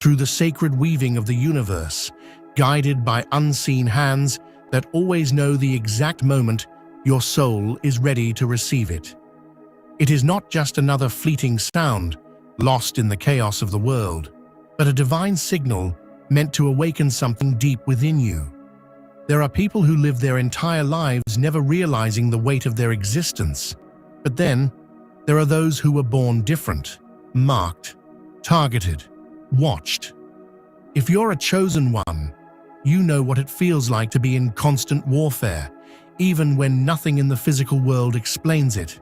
through the sacred weaving of the universe, guided by unseen hands that always know the exact moment your soul is ready to receive it. It is not just another fleeting sound lost in the chaos of the world, but a divine signal meant to awaken something deep within you. There are people who live their entire lives never realizing the weight of their existence. But then, there are those who were born different, marked, targeted, watched. If you're a chosen one, you know what it feels like to be in constant warfare, even when nothing in the physical world explains it.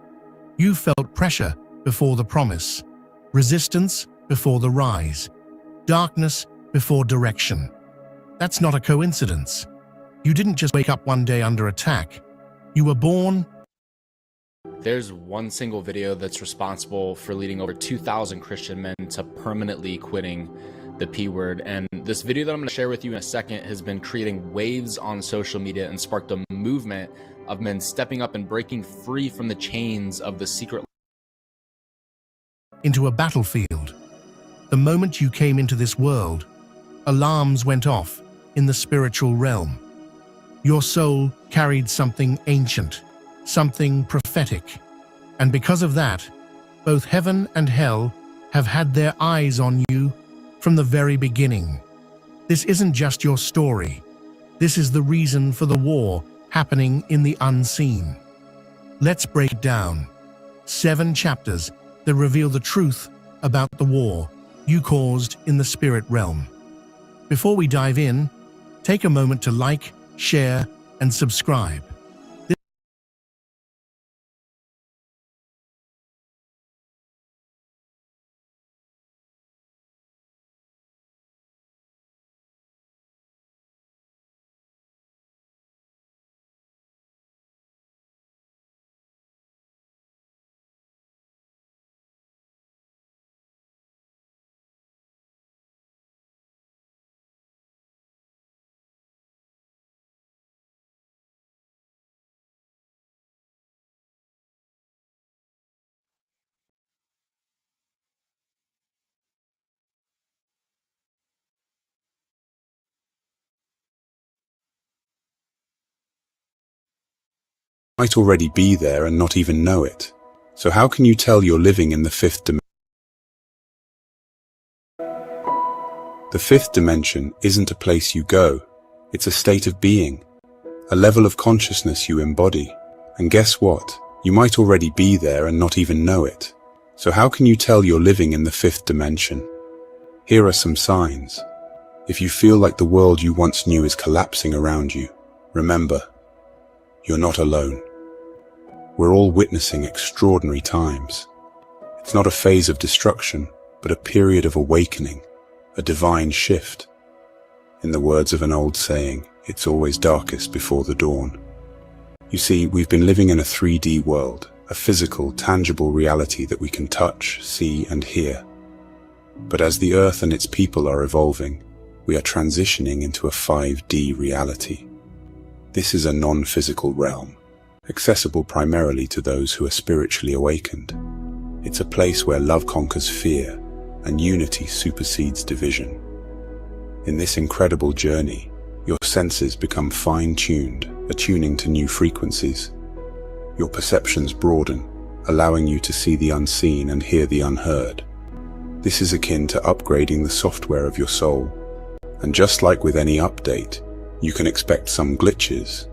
You felt pressure before the promise, resistance before the rise, darkness before direction. That's not a coincidence. You didn't just wake up one day under attack. You were born. There's one single video that's responsible for leading over 2,000 Christian men to permanently quitting the P word. And this video that I'm going to share with you in a second has been creating waves on social media and sparked a movement of men stepping up and breaking free from the chains of the secret Into a battlefield. The moment you came into this world, alarms went off in the spiritual realm. Your soul carried something ancient, something prophetic. And because of that, both heaven and hell have had their eyes on you from the very beginning. This isn't just your story. This is the reason for the war happening in the unseen. Let's break it down. 7 chapters that reveal the truth about the war you caused in the spirit realm. Before we dive in, take a moment to like, share, and subscribe. Might already be there and not even know it. So how can you tell you're living in the fifth dimension? The fifth dimension isn't a place you go. It's a state of being, a level of consciousness you embody. And guess what? You might already be there and not even know it. So how can you tell you're living in the fifth dimension? Here are some signs. If you feel like the world you once knew is collapsing around you, remember, you're not alone. We're all witnessing extraordinary times. It's not a phase of destruction, but a period of awakening, a divine shift. In the words of an old saying, it's always darkest before the dawn. You see, we've been living in a 3D world, a physical, tangible reality that we can touch, see, and hear. But as the earth and its people are evolving, we are transitioning into a 5D reality. This is a non-physical realm, accessible primarily to those who are spiritually awakened. It's a place where love conquers fear and unity supersedes division. In this incredible journey, your senses become fine-tuned, attuning to new frequencies. Your perceptions broaden, allowing you to see the unseen and hear the unheard. This is akin to upgrading the software of your soul. And just like with any update, you can expect some glitches,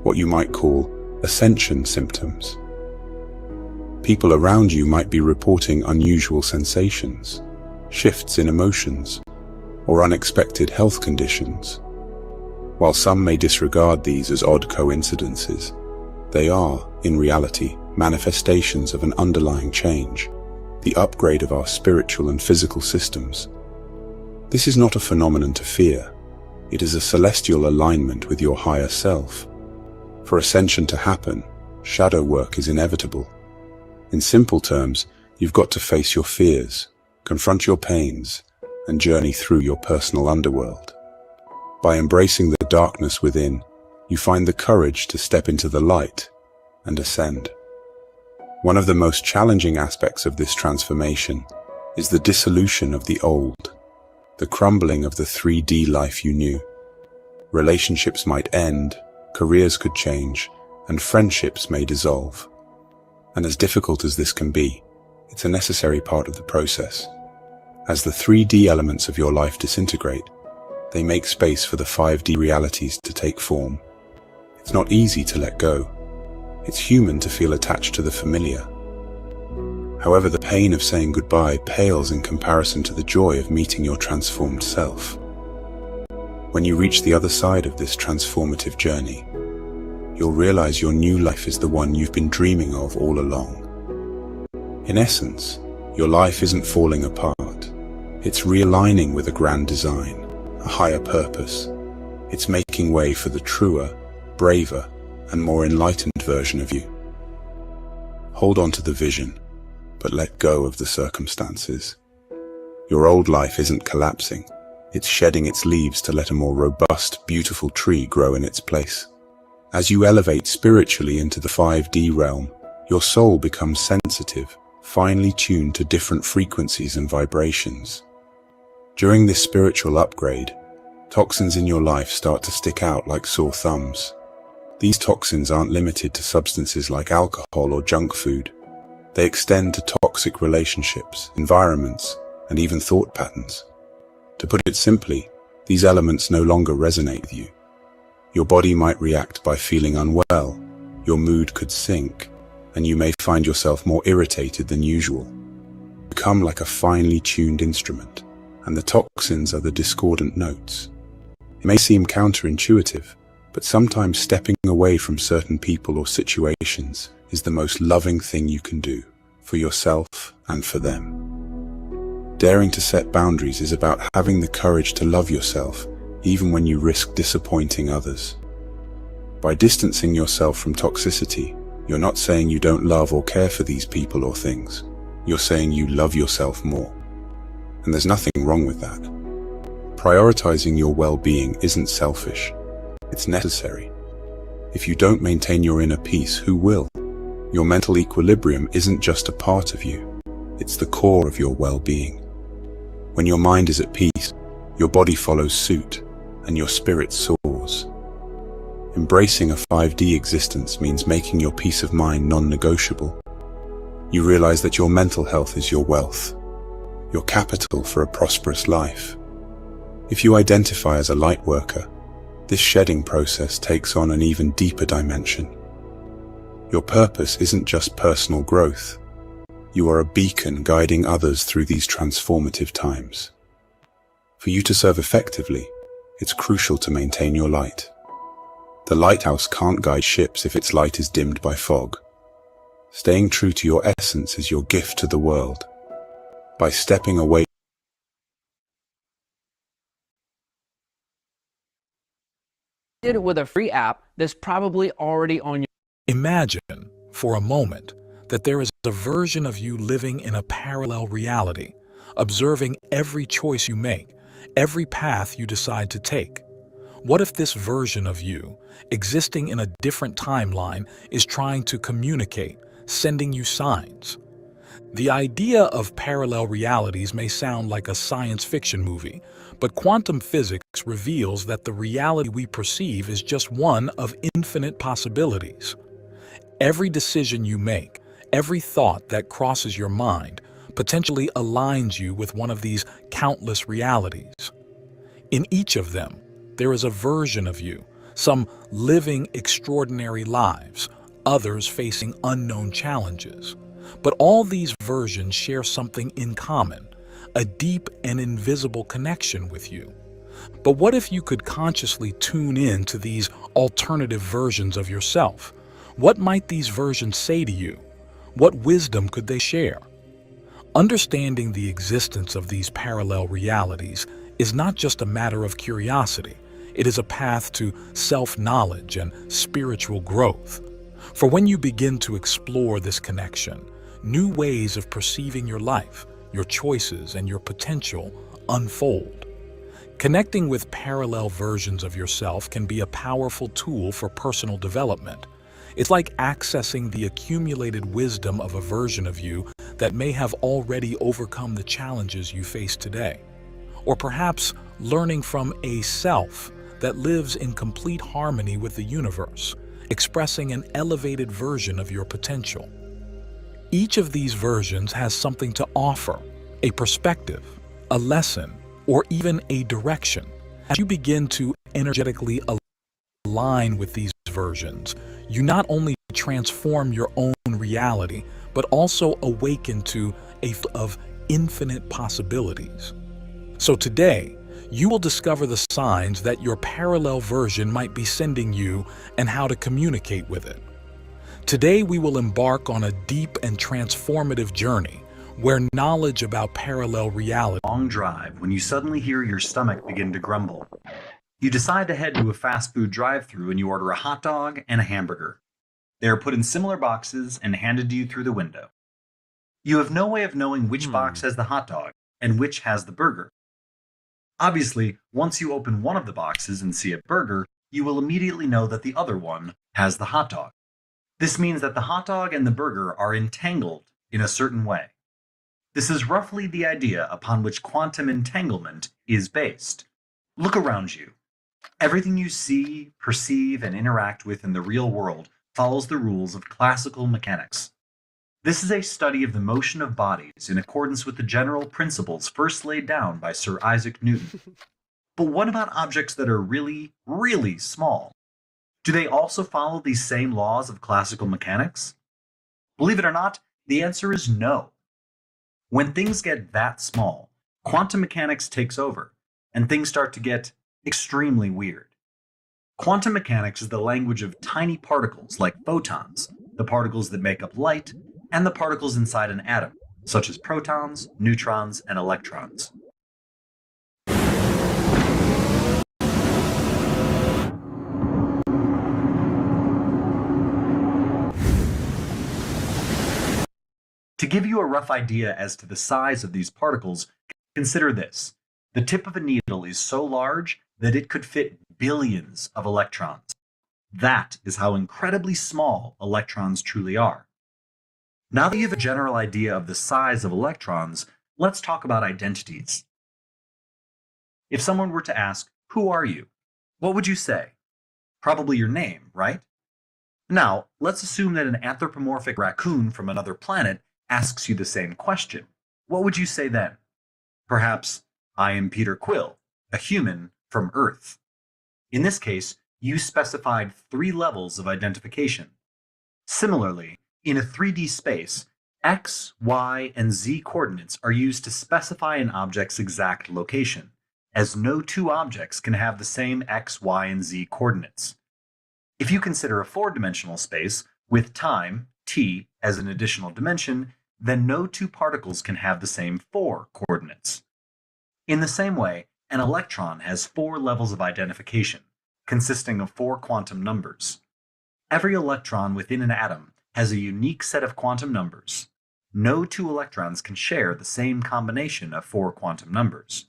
what you might call ascension symptoms. People around you might be reporting unusual sensations, shifts in emotions, or unexpected health conditions. While some may disregard these as odd coincidences, they are, in reality, manifestations of an underlying change, the upgrade of our spiritual and physical systems. This is not a phenomenon to fear. It is a celestial alignment with your higher self. For ascension to happen, shadow work is inevitable. In simple terms, you've got to face your fears, confront your pains, and journey through your personal underworld. By embracing the darkness within, you find the courage to step into the light and ascend. One of the most challenging aspects of this transformation is the dissolution of the old. the crumbling of the 3D life you knew. Relationships might end, careers could change, and friendships may dissolve. And as difficult as this can be, it's a necessary part of the process. As the 3D elements of your life disintegrate, they make space for the 5D realities to take form. It's not easy to let go. It's human to feel attached to the familiar. However, the pain of saying goodbye pales in comparison to the joy of meeting your transformed self. When you reach the other side of this transformative journey, you'll realize your new life is the one you've been dreaming of all along. In essence, your life isn't falling apart. It's realigning with a grand design, a higher purpose. It's making way for the truer, braver, and more enlightened version of you. Hold on to the vision, but let go of the circumstances. Your old life isn't collapsing. It's shedding its leaves to let a more robust, beautiful tree grow in its place. As you elevate spiritually into the 5D realm, your soul becomes sensitive, finely tuned to different frequencies and vibrations. During this spiritual upgrade, toxins in your life start to stick out like sore thumbs. These toxins aren't limited to substances like alcohol or junk food. They extend to toxic relationships, environments, and even thought patterns. To put it simply, these elements no longer resonate with you. Your body might react by feeling unwell, your mood could sink, and you may find yourself more irritated than usual. You become like a finely tuned instrument, and the toxins are the discordant notes. It may seem counterintuitive, but sometimes stepping away from certain people or situations is the most loving thing you can do for yourself and for them. Daring to set boundaries is about having the courage to love yourself, even when you risk disappointing others. By distancing yourself from toxicity, you're not saying you don't love or care for these people or things. You're saying you love yourself more. And there's nothing wrong with that. Prioritizing your well-being isn't selfish. It's necessary. If you don't maintain your inner peace, who will? Your mental equilibrium isn't just a part of you. It's the core of your well-being. When your mind is at peace, your body follows suit, and your spirit soars. Embracing a 5D existence means making your peace of mind non-negotiable. You realize that your mental health is your wealth, your capital for a prosperous life. If you identify as a light worker, this shedding process takes on an even deeper dimension. Your purpose isn't just personal growth. You are a beacon guiding others through these transformative times. For you to serve effectively, it's crucial to maintain your light. The lighthouse can't guide ships if its light is dimmed by fog. Staying true to your essence is your gift to the world. By stepping away with a free app that's probably already on your... Imagine, for a moment, that there is a version of you living in a parallel reality, observing every choice you make, every path you decide to take. What if this version of you, existing in a different timeline, is trying to communicate, sending you signs? The idea of parallel realities may sound like a science fiction movie, but quantum physics reveals that the reality we perceive is just one of infinite possibilities. Every decision you make, every thought that crosses your mind, potentially aligns you with one of these countless realities. In each of them, there is a version of you, some living extraordinary lives, others facing unknown challenges. But all these versions share something in common, a deep and invisible connection with you. But what if you could consciously tune in to these alternative versions of yourself? What might these versions say to you? What wisdom could they share? Understanding the existence of these parallel realities is not just a matter of curiosity. It is a path to self-knowledge and spiritual growth. For when you begin to explore this connection, new ways of perceiving your life, your choices, and your potential unfold. Connecting with parallel versions of yourself can be a powerful tool for personal development. It's like accessing the accumulated wisdom of a version of you that may have already overcome the challenges you face today. or perhaps learning from a self that lives in complete harmony with the universe, expressing an elevated version of your potential. Each of these versions has something to offer, a perspective, a lesson, or even a direction. As you begin to energetically align with these versions, you not only transform your own reality, but also awaken to a field of infinite possibilities. So today, you will discover the signs that your parallel version might be sending you and how to communicate with it. Today, we will embark on a deep and transformative journey where knowledge about parallel reality. Long drive when you suddenly hear your stomach begin to grumble. You decide to head to a fast food drive-thru and you order a hot dog and a hamburger. They are put in similar boxes and handed to you through the window. You have no way of knowing which box has the hot dog and which has the burger. Obviously, once you open one of the boxes and see a burger, you will immediately know that the other one has the hot dog. This means that the hot dog and the burger are entangled in a certain way. This is roughly the idea upon which quantum entanglement is based. Look around you. Everything you see, perceive, and interact with in the real world follows the rules of classical mechanics. This is a study of the motion of bodies in accordance with the general principles first laid down by Sir Isaac Newton. But what about objects that are really, really small? Do they also follow these same laws of classical mechanics? Believe it or not, the answer is no. When things get that small, quantum mechanics takes over, and things start to get extremely weird. Quantum mechanics is the language of tiny particles like photons, the particles that make up light, and the particles inside an atom, such as protons, neutrons, and electrons. To give you a rough idea as to the size of these particles, consider this. The tip of a needle is so large that it could fit billions of electrons. That is how incredibly small electrons truly are. Now that you have a general idea of the size of electrons, let's talk about identities. If someone were to ask, "Who are you?" what would you say? Probably your name, right? Now, let's assume that an anthropomorphic raccoon from another planet asks you the same question. What would you say then? Perhaps, "I am Peter Quill, a human from Earth." In this case, you specified 3 levels of identification. Similarly, in a 3D space, X, Y, and Z coordinates are used to specify an object's exact location, as no 2 objects can have the same X, Y, and Z coordinates. If you consider a 4-dimensional space with time, t, as an additional dimension, then no 2 particles can have the same 4 coordinates. In the same way, an electron has 4 levels of identification, consisting of 4 quantum numbers. Every electron within an atom has a unique set of quantum numbers. No 2 electrons can share the same combination of 4 quantum numbers.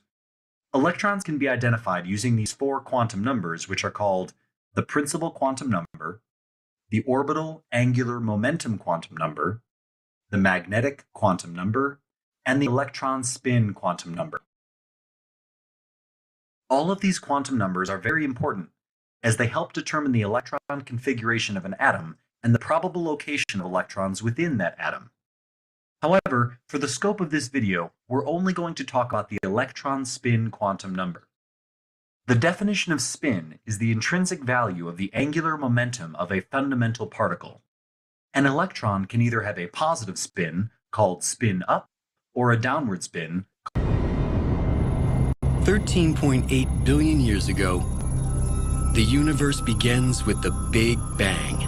Electrons can be identified using these 4 quantum numbers, which are called the principal quantum number, the orbital angular momentum quantum number, the magnetic quantum number, and the electron spin quantum number. All of these quantum numbers are very important, as they help determine the electron configuration of an atom and the probable location of electrons within that atom. However, for the scope of this video, we're only going to talk about the electron spin quantum number. The definition of spin is the intrinsic value of the angular momentum of a fundamental particle. An electron can either have a positive spin, called spin up, or a downward spin. 13.8 billion years ago, the universe begins with the Big Bang.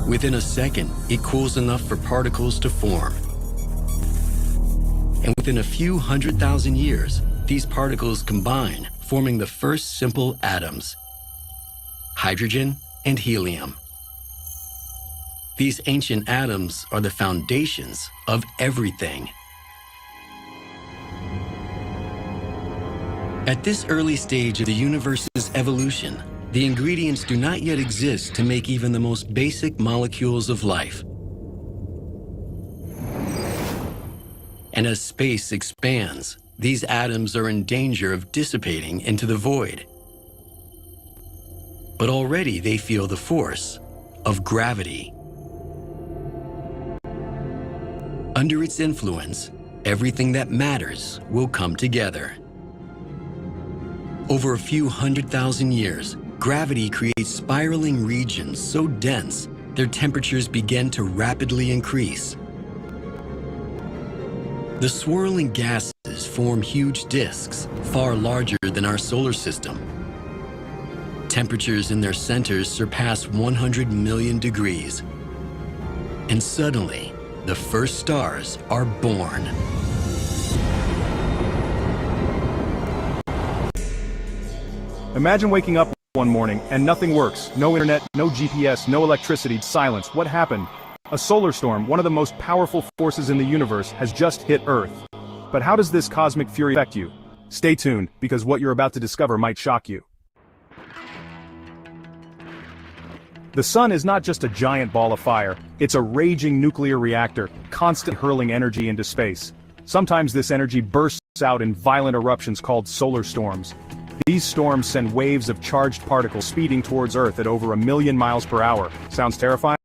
Within a second, it cools enough for particles to form. And within a few 100,000 years, these particles combine, forming the first simple atoms, hydrogen and helium. These ancient atoms are the foundations of everything. At this early stage of the universe's evolution, the ingredients do not yet exist to make even the most basic molecules of life. And as space expands, these atoms are in danger of dissipating into the void. But already they feel the force of gravity. Under its influence, everything that matters will come together. Over a few 100,000 years, gravity creates spiraling regions so dense their temperatures begin to rapidly increase. The swirling gases form huge disks far larger than our solar system. Temperatures in their centers surpass 100 million degrees. And suddenly, the first stars are born. Imagine waking up one morning and nothing works. No internet, no GPS, no electricity, silence. What happened? A solar storm, one of the most powerful forces in the universe, has just hit Earth. But how does this cosmic fury affect you? Stay tuned, because what you're about to discover might shock you. The sun is not just a giant ball of fire, it's a raging nuclear reactor, constantly hurling energy into space. Sometimes this energy bursts out in violent eruptions called solar storms. These storms send waves of charged particles speeding towards Earth at over 1 million miles per hour. Sounds terrifying?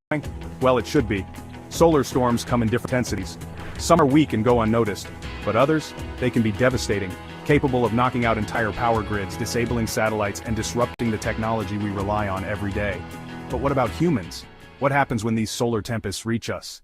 Well, it should be. Solar storms come in different intensities. Some are weak and go unnoticed, but others, they can be devastating, capable of knocking out entire power grids, disabling satellites, and disrupting the technology we rely on every day. But what about humans? What happens when these solar tempests reach us?